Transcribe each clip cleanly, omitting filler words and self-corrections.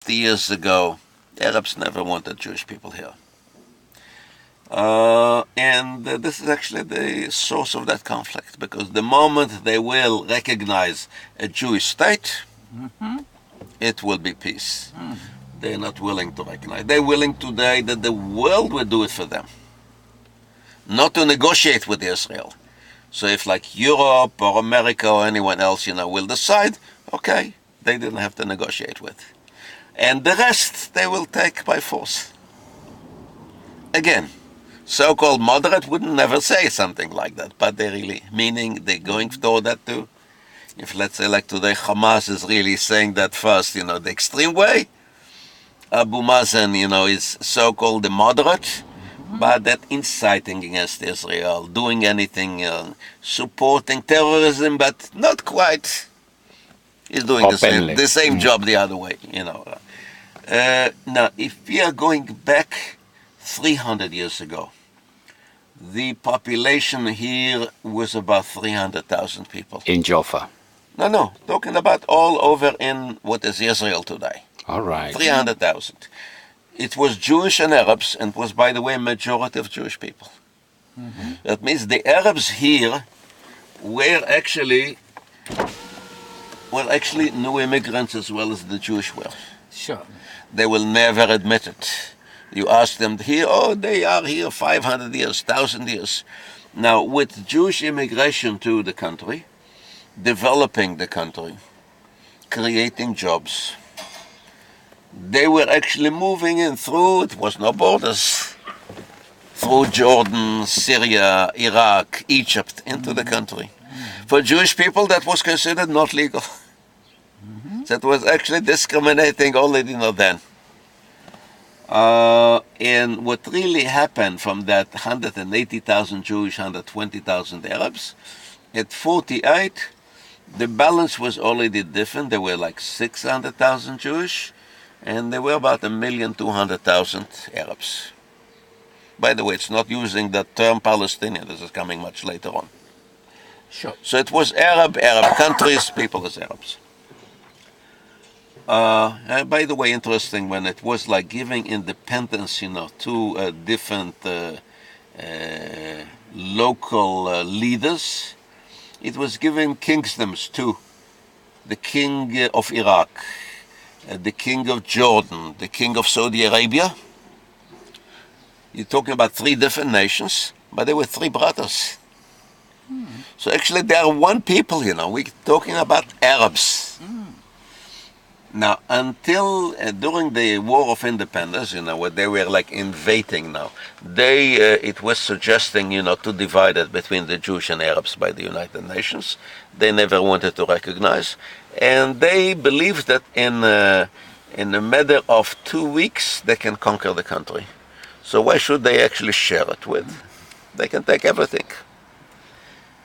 50 years ago, Arabs never wanted Jewish people here. And this is actually the source of that conflict, because the moment they will recognize a Jewish state, it will be peace. They're not willing to recognize. They're willing today that the world will do it for them, not to negotiate with Israel. So if like Europe or America or anyone else, will decide, okay, they didn't have to negotiate with. And the rest they will take by force. Again, so-called moderate would never say something like that, but they really, meaning they're going toward that too. If let's say like today Hamas is really saying that first, the extreme way, Abu Mazen, is so-called the moderate, but that inciting against Israel, doing anything, supporting terrorism, but not quite. He's doing the same job the other way, Now, if we are going back 300 years ago, the population here was about 300,000 people. In Joppa? No, talking about all over in what is Israel today. All right. 300,000. It was Jewish and Arabs, and was, by the way, a majority of Jewish people. That means the Arabs here were actually new immigrants as well as the Jewish were. Sure. They will never admit it. You ask them here, they are here 500 years, 1,000 years. Now, with Jewish immigration to the country, developing the country, creating jobs, they were actually moving in through, it was no borders, through Jordan, Syria, Iraq, Egypt, into the country. For Jewish people, that was considered not legal. That was actually discriminating already then. And what really happened from that 180,000 Jewish, 120,000 Arabs, at 48, the balance was already different. There were like 600,000 Jewish, and there were about 1,200,000 Arabs. By the way, it's not using the term Palestinian. This is coming much later on. Sure. So it was Arab countries, people as Arabs. And by the way, interesting, when it was like giving independence, to different local leaders, it was giving kingdoms to the king of Iraq, the king of Jordan, the king of Saudi Arabia. You're talking about 3 different nations, but they were 3 brothers. So actually they are one people, we're talking about Arabs. Now, until during the War of Independence, where they were like invading now, it was suggesting, to divide it between the Jewish and Arabs by the United Nations. They never wanted to recognize. And they believed that in a matter of 2 weeks, they can conquer the country. So why should they actually share it with? They can take everything.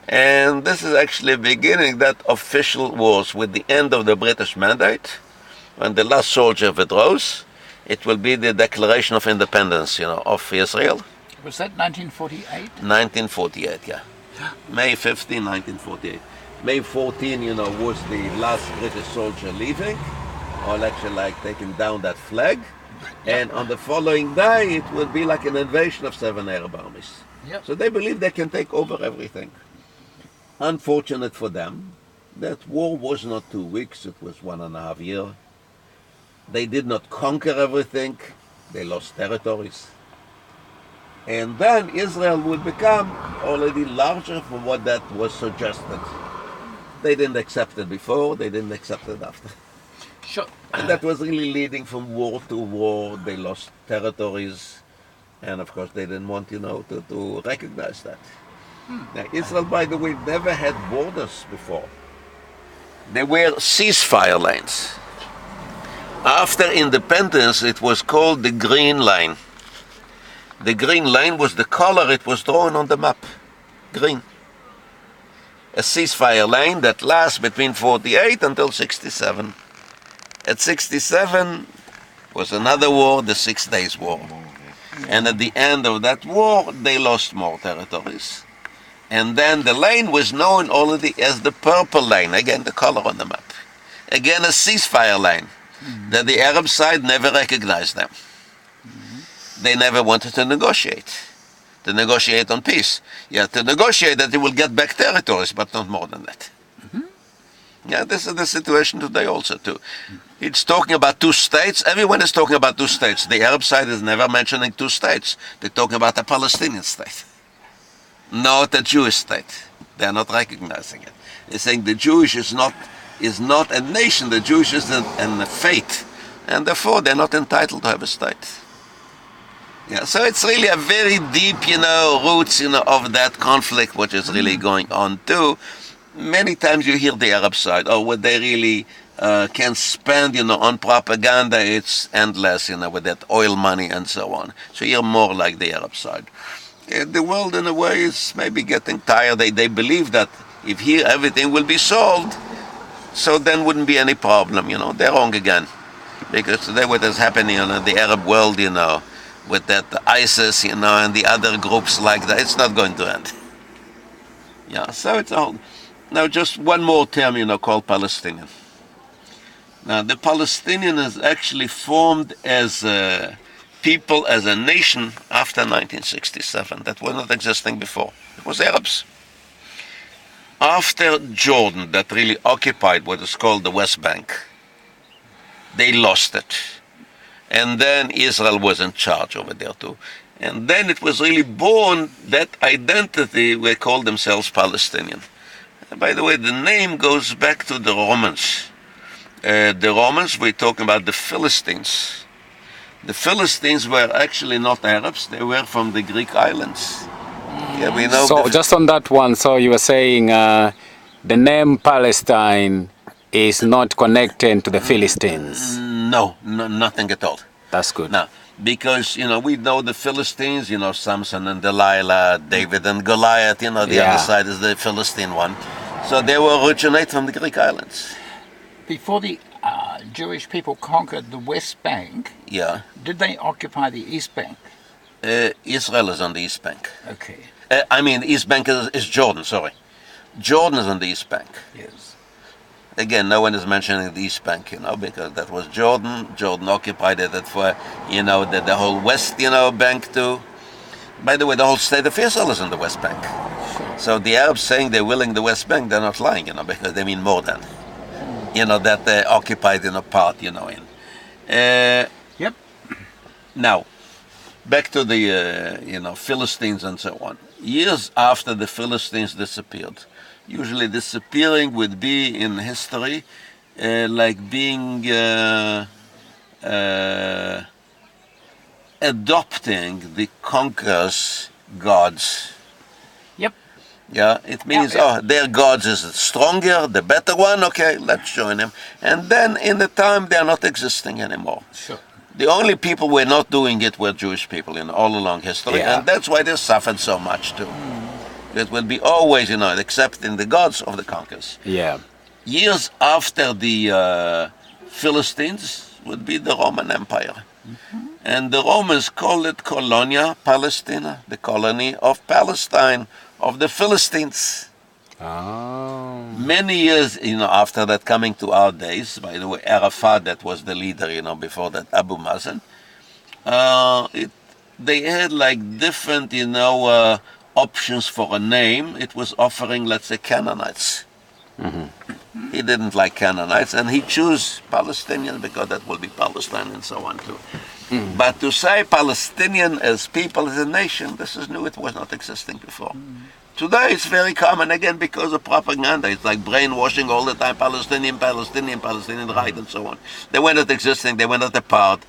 And this is actually beginning that official wars with the end of the British mandate. When the last soldier withdraws, it will be the Declaration of Independence, of Israel. Was that 1948? 1948, yeah. May 15, 1948. May 14, was the last British soldier leaving, or actually like taking down that flag. And on the following day, it will be like an invasion of 7 Arab armies. Yep. So they believe they can take over everything. Unfortunate for them, that war was not 2 weeks, it was 1.5 years. They did not conquer everything, they lost territories. And then Israel would become already larger from what that was suggested. They didn't accept it before, they didn't accept it after. Sure. And that was really leading from war to war. They lost territories, and of course they didn't want, to recognize that. Now, Israel, by the way, never had borders before. There were ceasefire lines. After independence, it was called the Green Line. The Green Line was the color it was drawn on the map, green. A ceasefire line that lasts between 48 until 67. At 67 was another war, the 6 Days War. And at the end of that war, they lost more territories. And then the line was known already as the Purple Line, again the color on the map. Again a ceasefire line. that the Arab side never recognized them. They never wanted to negotiate on peace. Yeah, to negotiate that they will get back territories, but not more than that. Yeah, this is the situation today also too. It's talking about two states. Everyone is talking about two states. The Arab side is never mentioning two states. They're talking about a Palestinian state, not a Jewish state. They are not recognizing it. They're saying the Jewish is not a nation. The Jewish is a faith, and therefore they're not entitled to have a state. Yeah, so it's really a very deep, roots, of that conflict, which is really going on too. Many times you hear the Arab side, what they really can spend, on propaganda, it's endless, with that oil money and so on. So you're more like the Arab side. The world, in a way, is maybe getting tired. They believe that if here everything will be solved, so then wouldn't be any problem, They're wrong again. Because today what is happening in the Arab world, with that ISIS, and the other groups like that, it's not going to end. Yeah, so it's all. Now, just one more term, called Palestinian. Now, the Palestinian is actually formed as a people, as a nation, after 1967. That was not existing before. It was Arabs. After Jordan, that really occupied what is called the West Bank, they lost it. And then Israel was in charge over there too. And then it was really born, that identity, they called themselves Palestinian. By the way, the name goes back to the Romans. The Romans, we're talking about the Philistines. The Philistines were actually not Arabs, they were from the Greek islands. Yeah, we know. So just on that one, so you were saying the name Palestine is not connected to the Philistines? No, nothing at all. That's good. Now, because, we know the Philistines, Samson and Delilah, David and Goliath, the other side is the Philistine one. So they were originate from the Greek islands. Before the Jewish people conquered the West Bank, did they occupy the East Bank? Israel is on the East Bank. Okay. East Bank is Jordan, sorry. Jordan is on the East Bank. Yes. Again, no one is mentioning the East Bank, because that was Jordan. Jordan occupied it for, the whole West, bank too. By the way, the whole state of Israel is in the West Bank. Sure. So the Arabs saying they're willing the West Bank, they're not lying, because they mean more than, that they occupied in a part, in. Yep. Now, back to the, Philistines and so on. Years after the Philistines disappeared, usually disappearing would be in history like being adopting the conqueror's gods. Yep. Yeah, it means, their gods is stronger, the better one, okay, let's join them. And then in the time they are not existing anymore. Sure. The only people who were not doing it were Jewish people all along history, and that's why they suffered so much too. It will be always, accepting the gods of the conquerors. Yeah. Years after the Philistines would be the Roman Empire. Mm-hmm. And the Romans call it Colonia Palestina, the colony of Palestine, of the Philistines. Oh. Many years, after that, coming to our days, by the way, Arafat, that was the leader, before that, Abu Mazen, they had like different, options for a name. It was offering, let's say, Canaanites. Mm-hmm. He didn't like Canaanites, and he chose Palestinian because that will be Palestine and so on too. Mm-hmm. But to say Palestinian as people, as a nation, this is new. It was not existing before. Mm-hmm. Today it's very common, again, because of propaganda. It's like brainwashing all the time, Palestinian, Palestinian, Palestinian right, and so on. They were not existing, they were not a part.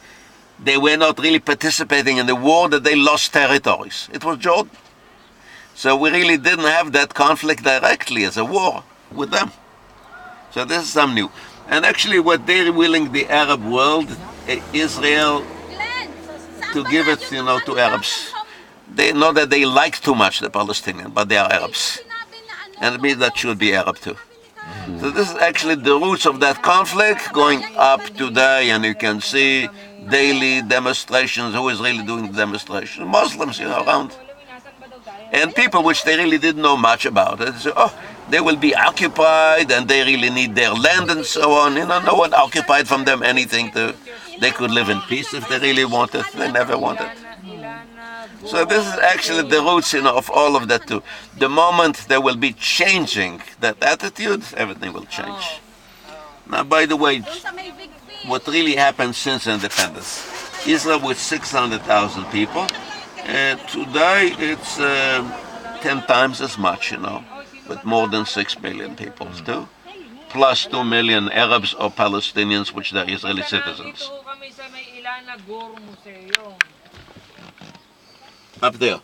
They were not really participating in the war, that they lost territories. It was Jordan. So we really didn't have that conflict directly as a war with them. So this is something new. And actually what they're willing the Arab world, Israel, to give it, to Arabs. They know that they like too much the Palestinian, but they are Arabs. And it means that should be Arab too. Mm-hmm. So this is actually the roots of that conflict going up today, and you can see daily demonstrations. Who is really doing the demonstration? Muslims, around. And people which they really didn't know much about it. Say, they will be occupied and they really need their land and so on. You know, no one occupied from them anything. They could live in peace if they really wanted. They never wanted. So this is actually the roots, you know, of all of that too. The moment they will be changing that attitude, everything will change. Now, by the way, what really happened since independence, Israel with 600,000 people, today it's 10 times as much, you know, with more than 6 million people too, plus 2 million Arabs or Palestinians, which are Israeli citizens. Up there.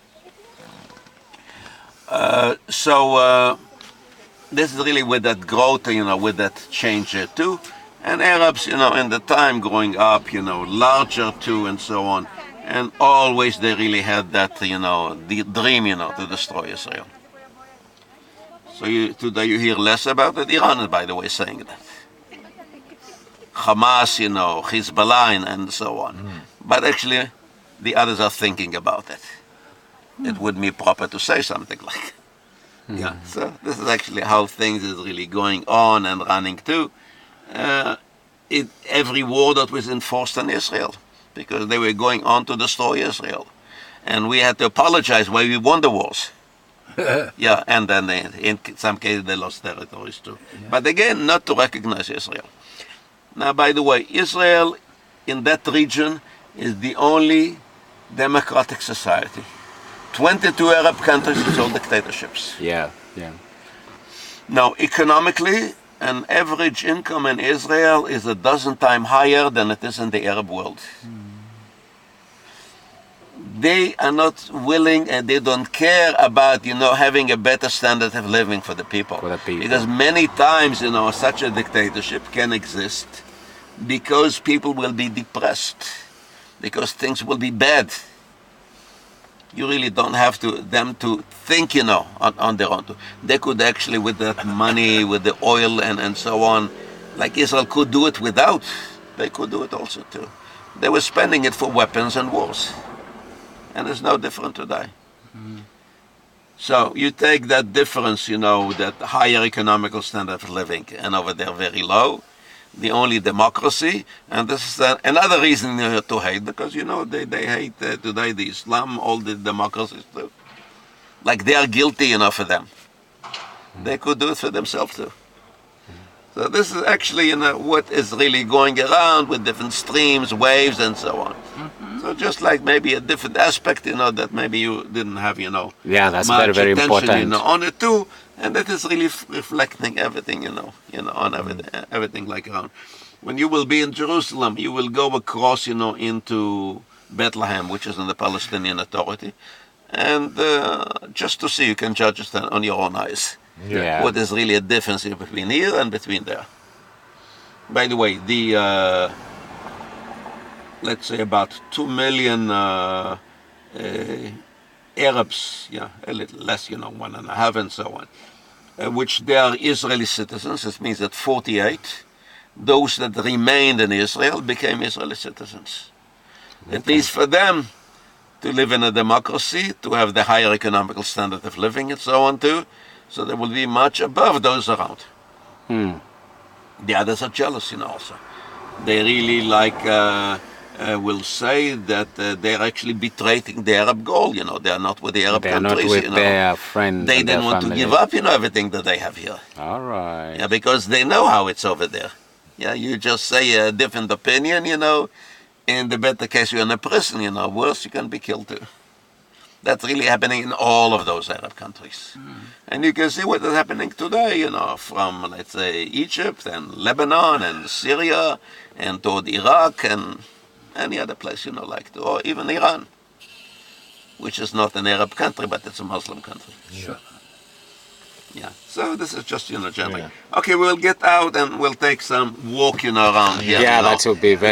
This is really with that growth, you know, with that change too. And Arabs, you know, in the time growing up, you know, larger too and so on. And always they really had that, you know, the dream, you know, to destroy Israel. So today you hear less about it. Iran is, by the way, saying that. Hamas, you know, Hezbollah and so on. But actually, the others are thinking about it. It would be proper to say something like, yeah. So this is actually how things is really going on and running too. Every war that was enforced on Israel, because they were going on to destroy Israel, and we had to apologize why we won the wars. Yeah, and then in some cases they lost territories too. Yeah. But again, not to recognize Israel. Now, by the way, Israel in that region is the only democratic society. 22 Arab countries, it's all dictatorships. Yeah. Now, economically, an average income in Israel is 12 times higher than it is in the Arab world. They are not willing and they don't care about, you know, having a better standard of living for the people. Because many times, you know, such a dictatorship can exist because people will be depressed, because things will be bad. You really don't have them to think, you know, on their own. They could actually, with that money, with the oil and so on, like Israel could do it without, they could do it also too. They were spending it for weapons and wars. And it's no different today. So you take that difference, you know, that higher economical standard of living, and over there very low, the only democracy, and this is another reason to hate, because, you know, they hate today the Islam, all the democracies too. Like they are guilty, you know, for them. They could do it for themselves too. So this is actually, you know, what is really going around with different streams, waves, and so on. So just like maybe a different aspect, you know, that maybe you didn't have, you know, that's much very attention, important, you know, on it too, and that is really reflecting everything, you know, on everything like around. When you will be in Jerusalem, you will go across, you know, into Bethlehem, which is in the Palestinian Authority, and just to see, you can judge it on your own eyes. Yeah. What is really a difference between here and between there. By the way, the let's say about 2 million Arabs, a little less, you know, 1.5 and so on, which they are Israeli citizens. It means that 48, those that remained in Israel became Israeli citizens. Okay. At least for them to live in a democracy, to have the higher economical standard of living and so on too, so they will be much above those around. The others are jealous, you know, also. They really will say that they're actually betraying the Arab goal, you know. They are not with the Arab countries, not with, you know. Their friends. They didn't want to give up, you know, everything that they have here. All right. Yeah, because they know how it's over there. Yeah, you just say a different opinion, you know. In the better case, you're in a prison, you know. Worse, you can be killed too. That's really happening in all of those Arab countries. And you can see what is happening today, you know, from, let's say, Egypt and Lebanon and Syria and toward Iraq and any other place, you know, or even Iran, which is not an Arab country, but it's a Muslim country. Sure. Yeah, so this is just, you know, generally. Okay, we'll get out and we'll take some walk, you know, around here. Yeah, you know. that will be very